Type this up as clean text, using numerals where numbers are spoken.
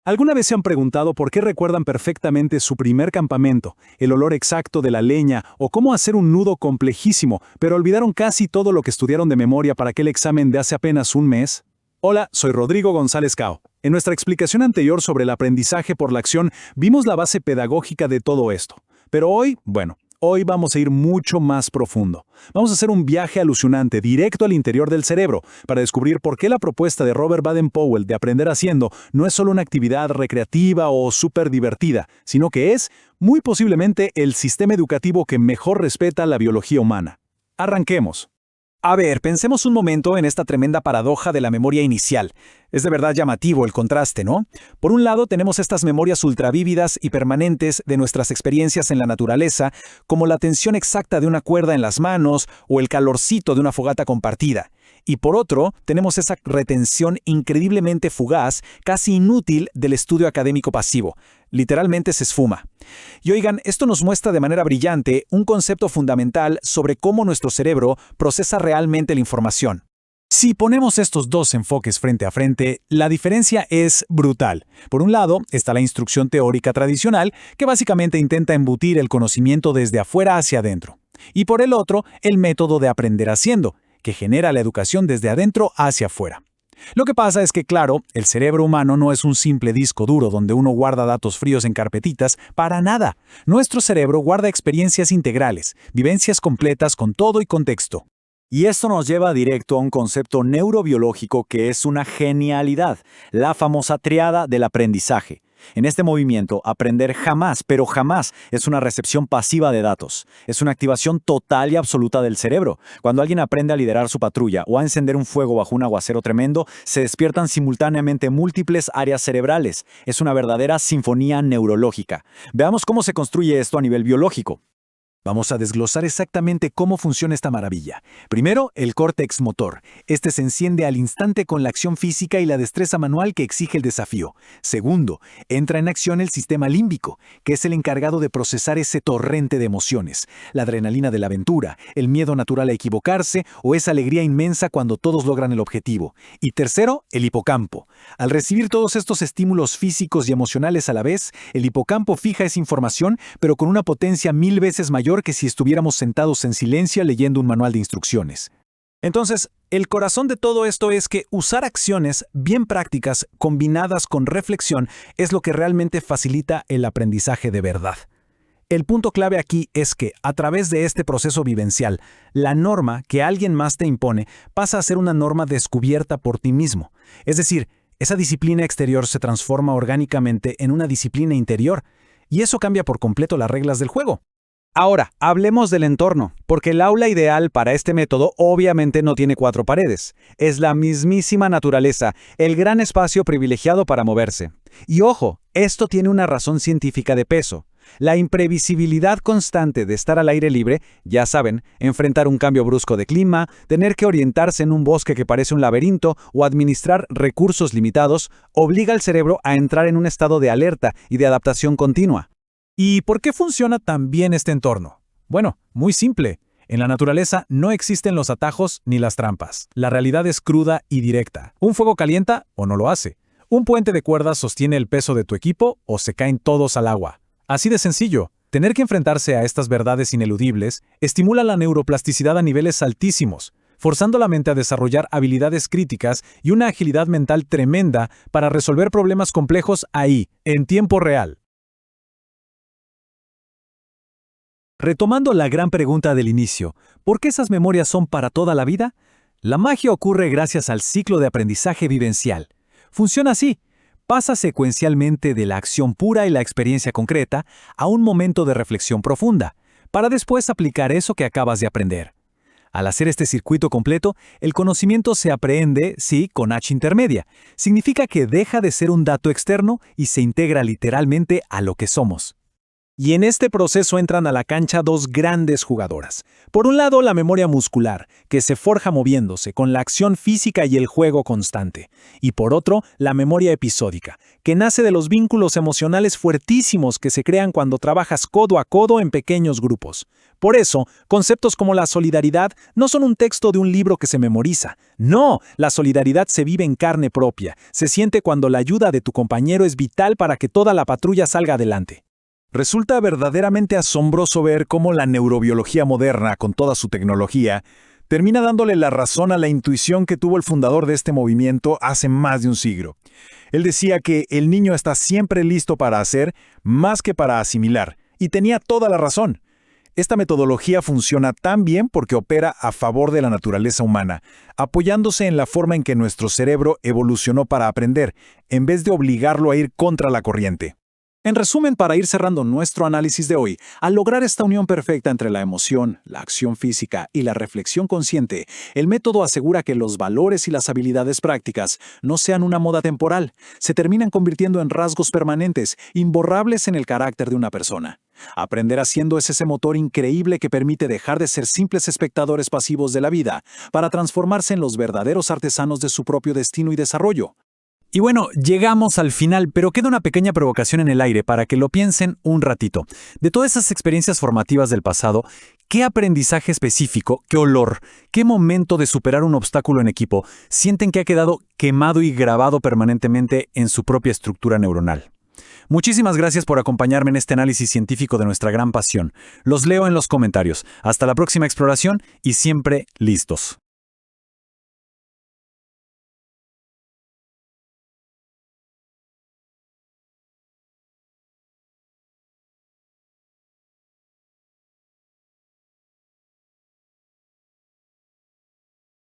¿Alguna vez se han preguntado por qué recuerdan perfectamente su primer campamento, el olor exacto de la leña o cómo hacer un nudo complejísimo, pero olvidaron casi todo lo que estudiaron de memoria para aquel examen de hace apenas un mes? Hola, soy Rodrigo González Cao. En nuestra explicación anterior sobre el aprendizaje por la acción, vimos la base pedagógica de todo esto. Pero hoy vamos a ir mucho más profundo. Vamos a hacer un viaje alucinante directo al interior del cerebro para descubrir por qué la propuesta de Robert Baden-Powell de aprender haciendo no es solo una actividad recreativa o súper divertida, sino que es, muy posiblemente, el sistema educativo que mejor respeta la biología humana. Arranquemos. A ver, pensemos un momento en esta tremenda paradoja de la memoria inicial. Es de verdad llamativo el contraste, ¿no? Por un lado tenemos estas memorias ultravívidas y permanentes de nuestras experiencias en la naturaleza, como la tensión exacta de una cuerda en las manos o el calorcito de una fogata compartida. Y por otro, tenemos esa retención increíblemente fugaz, casi inútil del estudio académico pasivo. Literalmente se esfuma. Y oigan, esto nos muestra de manera brillante un concepto fundamental sobre cómo nuestro cerebro procesa realmente la información. Si ponemos estos dos enfoques frente a frente, la diferencia es brutal. Por un lado, está la instrucción teórica tradicional, que básicamente intenta embutir el conocimiento desde afuera hacia adentro. Y por el otro, el método de aprender haciendo, que genera la educación desde adentro hacia afuera. Lo que pasa es que, claro, el cerebro humano no es un simple disco duro donde uno guarda datos fríos en carpetitas, para nada. Nuestro cerebro guarda experiencias integrales, vivencias completas con todo y contexto. Y esto nos lleva directo a un concepto neurobiológico que es una genialidad, la famosa tríada del aprendizaje. En este movimiento, aprender jamás, pero jamás, es una recepción pasiva de datos. Es una activación total y absoluta del cerebro. Cuando alguien aprende a liderar su patrulla o a encender un fuego bajo un aguacero tremendo, se despiertan simultáneamente múltiples áreas cerebrales. Es una verdadera sinfonía neurológica. Veamos cómo se construye esto a nivel biológico. Vamos a desglosar exactamente cómo funciona esta maravilla. Primero, el córtex motor. Este se enciende al instante con la acción física y la destreza manual que exige el desafío. Segundo, entra en acción el sistema límbico, que es el encargado de procesar ese torrente de emociones. La adrenalina de la aventura, el miedo natural a equivocarse o esa alegría inmensa cuando todos logran el objetivo. Y tercero, el hipocampo. Al recibir todos estos estímulos físicos y emocionales a la vez, el hipocampo fija esa información, pero con una potencia 1000 veces mayor que si estuviéramos sentados en silencio leyendo un manual de instrucciones. Entonces, el corazón de todo esto es que usar acciones bien prácticas combinadas con reflexión es lo que realmente facilita el aprendizaje de verdad. El punto clave aquí es que, a través de este proceso vivencial, la norma que alguien más te impone pasa a ser una norma descubierta por ti mismo. Es decir, esa disciplina exterior se transforma orgánicamente en una disciplina interior, y eso cambia por completo las reglas del juego. Ahora, hablemos del entorno, porque el aula ideal para este método obviamente no tiene 4 paredes. Es la mismísima naturaleza, el gran espacio privilegiado para moverse. Y ojo, esto tiene una razón científica de peso. La imprevisibilidad constante de estar al aire libre, ya saben, enfrentar un cambio brusco de clima, tener que orientarse en un bosque que parece un laberinto o administrar recursos limitados, obliga al cerebro a entrar en un estado de alerta y de adaptación continua. ¿Y por qué funciona tan bien este entorno? Bueno, muy simple. En la naturaleza no existen los atajos ni las trampas. La realidad es cruda y directa. Un fuego calienta o no lo hace. Un puente de cuerdas sostiene el peso de tu equipo o se caen todos al agua. Así de sencillo. Tener que enfrentarse a estas verdades ineludibles estimula la neuroplasticidad a niveles altísimos, forzando la mente a desarrollar habilidades críticas y una agilidad mental tremenda para resolver problemas complejos ahí, en tiempo real. Retomando la gran pregunta del inicio, ¿por qué esas memorias son para toda la vida? La magia ocurre gracias al ciclo de aprendizaje vivencial. Funciona así. Pasa secuencialmente de la acción pura y la experiencia concreta a un momento de reflexión profunda, para después aplicar eso que acabas de aprender. Al hacer este circuito completo, el conocimiento se aprehende, sí, con H intermedia. Significa que deja de ser un dato externo y se integra literalmente a lo que somos. Y en este proceso entran a la cancha dos grandes jugadoras. Por un lado, la memoria muscular, que se forja moviéndose, con la acción física y el juego constante. Y por otro, la memoria episódica, que nace de los vínculos emocionales fuertísimos que se crean cuando trabajas codo a codo en pequeños grupos. Por eso, conceptos como la solidaridad no son un texto de un libro que se memoriza. No, la solidaridad se vive en carne propia. Se siente cuando la ayuda de tu compañero es vital para que toda la patrulla salga adelante. Resulta verdaderamente asombroso ver cómo la neurobiología moderna, con toda su tecnología, termina dándole la razón a la intuición que tuvo el fundador de este movimiento hace más de un siglo. Él decía que el niño está siempre listo para hacer más que para asimilar, y tenía toda la razón. Esta metodología funciona tan bien porque opera a favor de la naturaleza humana, apoyándose en la forma en que nuestro cerebro evolucionó para aprender, en vez de obligarlo a ir contra la corriente. En resumen, para ir cerrando nuestro análisis de hoy, al lograr esta unión perfecta entre la emoción, la acción física y la reflexión consciente, el método asegura que los valores y las habilidades prácticas no sean una moda temporal, se terminan convirtiendo en rasgos permanentes, imborrables en el carácter de una persona. Aprender haciendo es ese motor increíble que permite dejar de ser simples espectadores pasivos de la vida para transformarse en los verdaderos artesanos de su propio destino y desarrollo. Y bueno, llegamos al final, pero queda una pequeña provocación en el aire para que lo piensen un ratito. De todas esas experiencias formativas del pasado, ¿qué aprendizaje específico, qué olor, qué momento de superar un obstáculo en equipo sienten que ha quedado quemado y grabado permanentemente en su propia estructura neuronal? Muchísimas gracias por acompañarme en este análisis científico de nuestra gran pasión. Los leo en los comentarios. Hasta la próxima exploración y siempre listos.